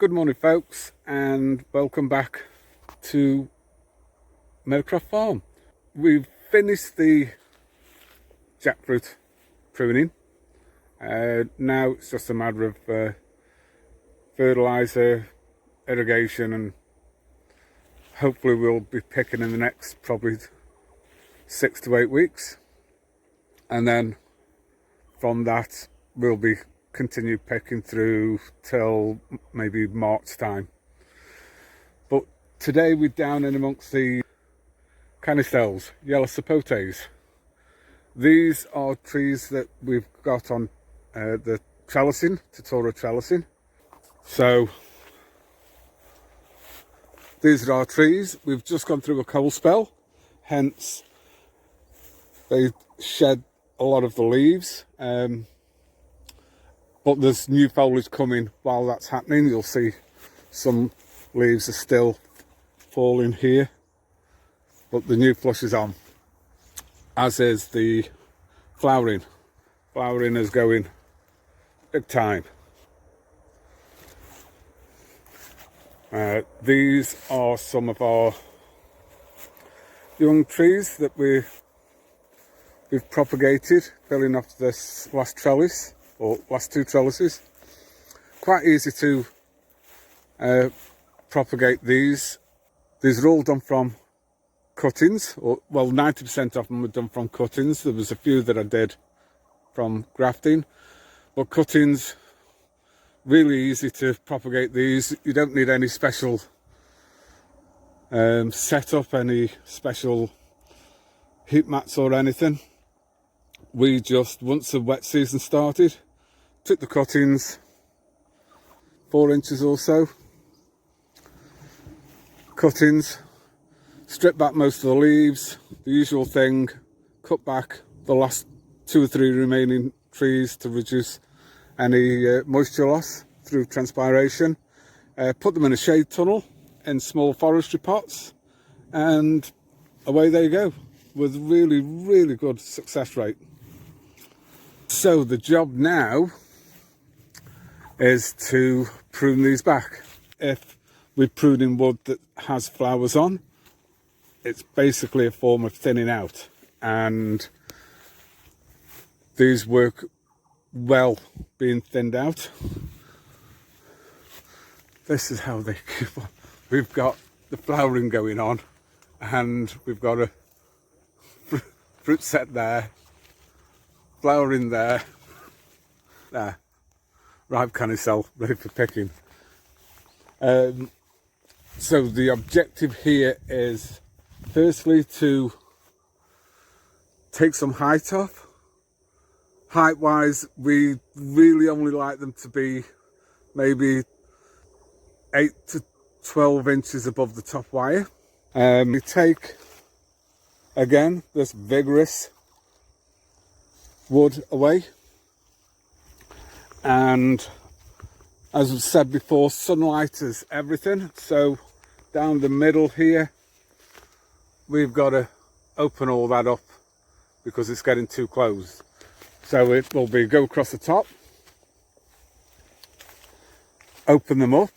Good morning folks, and welcome back to Meadowcroft Farm. We've finished the jackfruit pruning. Now it's just a matter of fertiliser, irrigation, and hopefully we'll be picking in the next probably 6 to 8 weeks, and then from that we'll be continue picking through till maybe March time. But today we're down in amongst the Canistels, yellow sapotes. These are trees that we've got on the trellising, Totora trellising. So these are our trees. We've just gone through a cold spell, hence they shed a lot of the leaves. But there's new foliage coming while that's happening. You'll see some leaves are still falling here, but the new flush is on, as is the flowering. Flowering is going big time. These are some of our young trees that we've propagated, filling off this last trellis, or last two trellises. Quite easy to propagate these. These are all done from cuttings, or well, 90% of them are done from cuttings. There was a few that I did from grafting, but cuttings, really easy to propagate these. You don't need any special setup, any special heat mats or anything. We just, once the wet season started, took the cuttings, 4 inches or so, cuttings, stripped back most of the leaves, the usual thing, cut back the last 2 or 3 remaining trees to reduce any moisture loss through transpiration, put them in a shade tunnel in small forestry pots, and away they go with really good success rate. So the job now is to prune these back. If we're pruning wood that has flowers on, it's basically a form of thinning out, and these work well being thinned out. This is how they keep on. We've got the flowering going on, and we've got a fruit set there, flowering there, ripe canistel ready for picking. So the objective here is firstly to take some height off. Height wise, we really only like them to be maybe 8 to 12 inches above the top wire. We take again this vigorous wood away, and as I've said before, sunlight is everything. So down the middle here we've got to open all that up because it's getting too closed. So it will be go across the top, open them up.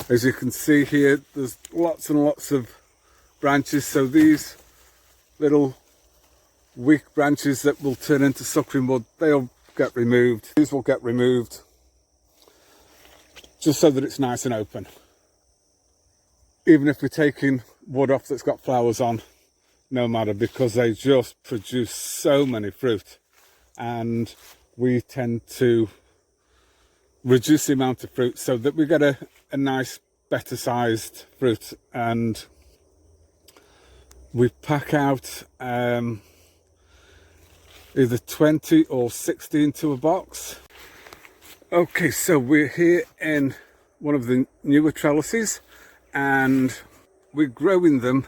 As you can see here, there's lots and lots of branches, so these little weak branches that will turn into suckering wood, they'll get removed. These will get removed just so that it's nice and open. Even if we're taking wood off that's got flowers on, no matter, because they just produce so many fruit, and we tend to reduce the amount of fruit so that we get a nice, better sized fruit. And we pack out either 20 or 60 into a box. Okay, so we're here in one of the newer trellises, and we're growing them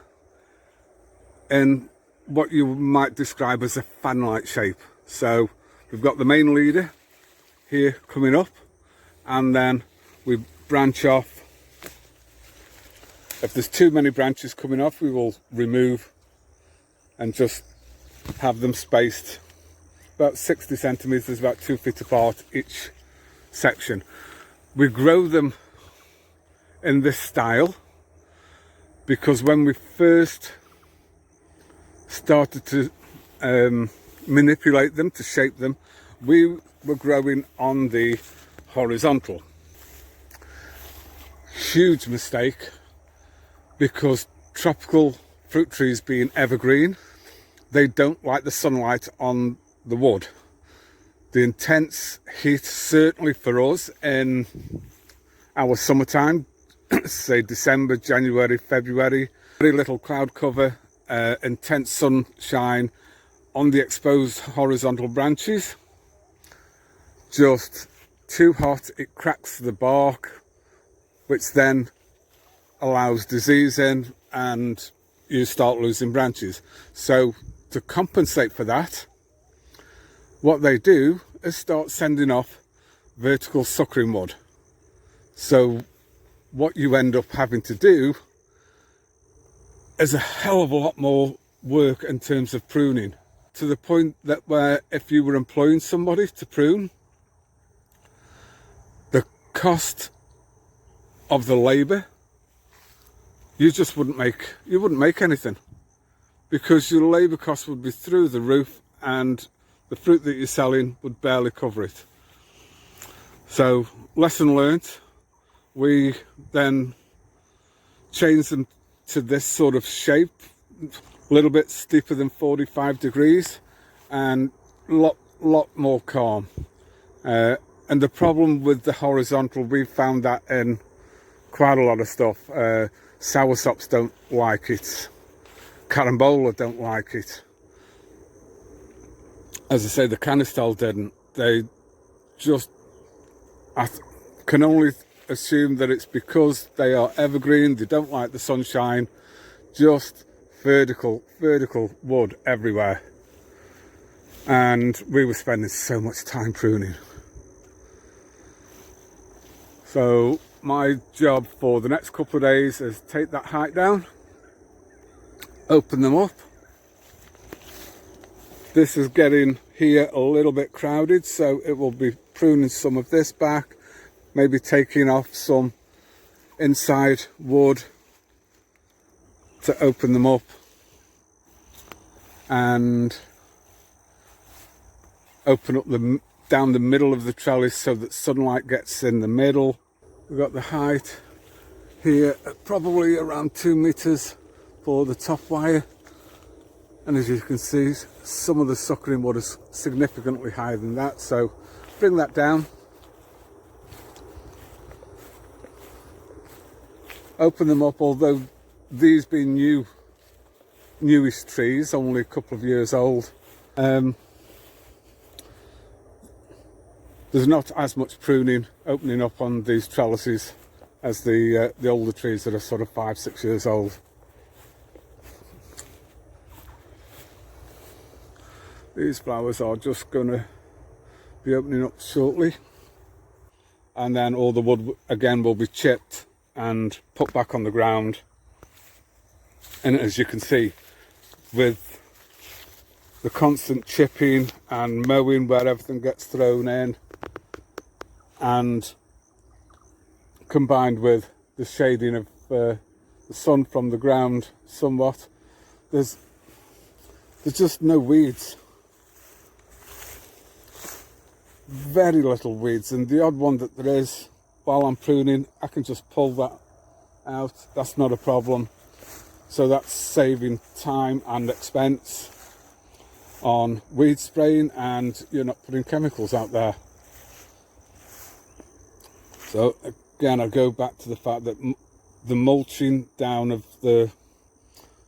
in what you might describe as a fan-like shape. So we've got the main leader here coming up, and then we branch off. If there's too many branches coming off, we will remove and just have them spaced about 60 centimetres, about 2 feet apart each section. We grow them in this style because when we first started to manipulate them, to shape them, we were growing on the horizontal. Huge mistake, because tropical fruit trees being evergreen, they don't like the sunlight on the wood. The intense heat, certainly for us in our summertime, say December, January, February, very little cloud cover, intense sunshine on the exposed horizontal branches, just too hot, it cracks the bark, which then allows disease in and you start losing branches. So to compensate for that, what they do is start sending off vertical suckering wood. So what you end up having to do is a hell of a lot more work in terms of pruning, to the point that where if you were employing somebody to prune, the cost of the labour, you just wouldn't make anything, because your labour cost would be through the roof and the fruit that you're selling would barely cover it. So lesson learnt, we then changed them to this sort of shape, a little bit steeper than 45 degrees and a lot more calm. And the problem with the horizontal, we found that in quite a lot of stuff. Soursops don't like it, carambola don't like it. As I say, the canistel didn't. They just, I can only assume that it's because they are evergreen, they don't like the sunshine, just vertical wood everywhere. And we were spending so much time pruning. So my job for the next couple of days is take that height down, open them up. This is getting here a little bit crowded, so it will be pruning some of this back, maybe taking off some inside wood to open them up, and open up down the middle of the trellis so that sunlight gets in the middle. We've got the height here at probably around 2 meters for the top wire. And as you can see, some of the suckering wood is significantly higher than that. So bring that down. Open them up, although these being newish trees, only a couple of years old, there's not as much pruning opening up on these trellises as the older trees that are sort of 5-6 years old. These flowers are just going to be opening up shortly, and then all the wood again will be chipped and put back on the ground. And as you can see, with the constant chipping and mowing where everything gets thrown in, and combined with the shading of the sun from the ground somewhat, there's just no weeds. Very little weeds, and the odd one that there is, while I'm pruning, I can just pull that out. That's not a problem. So that's saving time and expense on weed spraying, and you're not putting chemicals out there. So again, I go back to the fact that the mulching down of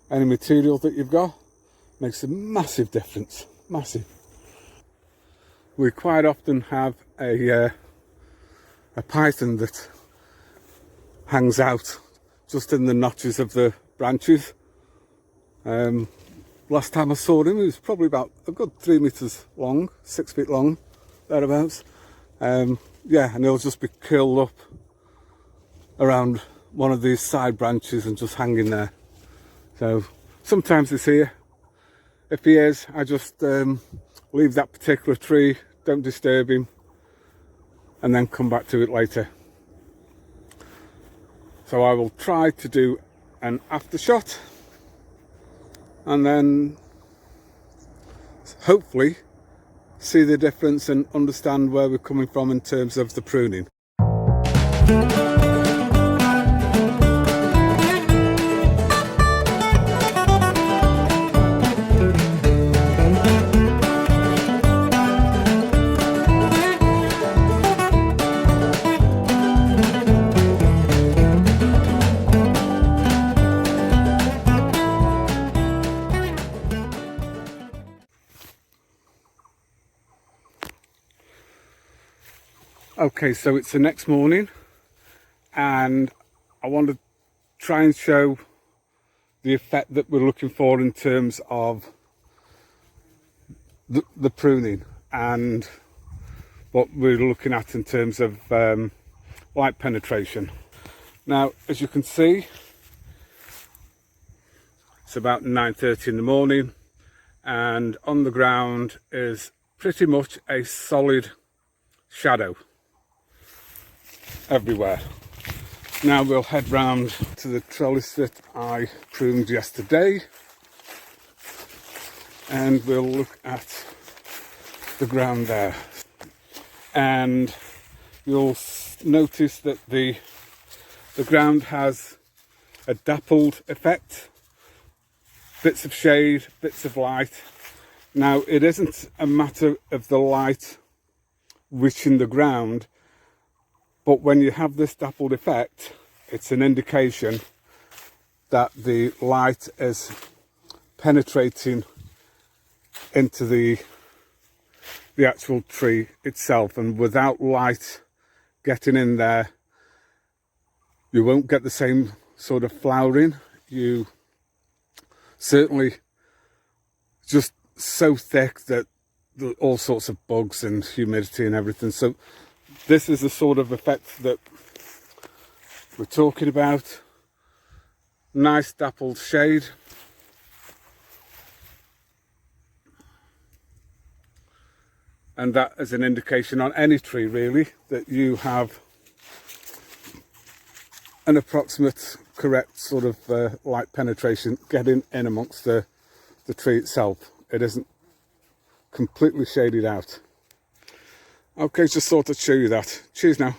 any material that you've got makes a massive difference, massive. We quite often have a python that hangs out just in the notches of the branches. Last time I saw him, he was probably about a good 3 meters long, 6 feet long, thereabouts. Yeah, and he'll just be curled up around one of these side branches and just hanging there. So sometimes he's here. If he is, I just leave that particular tree, don't disturb him, and then come back to it later. So I will try to do an after shot and then hopefully see the difference and understand where we're coming from in terms of the pruning. Okay, so it's the next morning and I want to try and show the effect that we're looking for in terms of the pruning and what we're looking at in terms of light penetration. Now, as you can see, it's about 9:30 in the morning and on the ground is pretty much a solid shadow everywhere. Now we'll head round to the trellis that I pruned yesterday and we'll look at the ground there, and you'll notice that the ground has a dappled effect, bits of shade, bits of light. Now it isn't a matter of the light reaching the ground, but when you have this dappled effect, it's an indication that the light is penetrating into the actual tree itself, and without light getting in there, you won't get the same sort of flowering. You certainly just so thick that all sorts of bugs and humidity and everything. So this is the sort of effect that we're talking about. Nice dappled shade. And that is an indication on any tree really that you have an approximate correct sort of light penetration getting in amongst the tree itself. It isn't completely shaded out. Okay, just thought I'd show you that. Cheers now.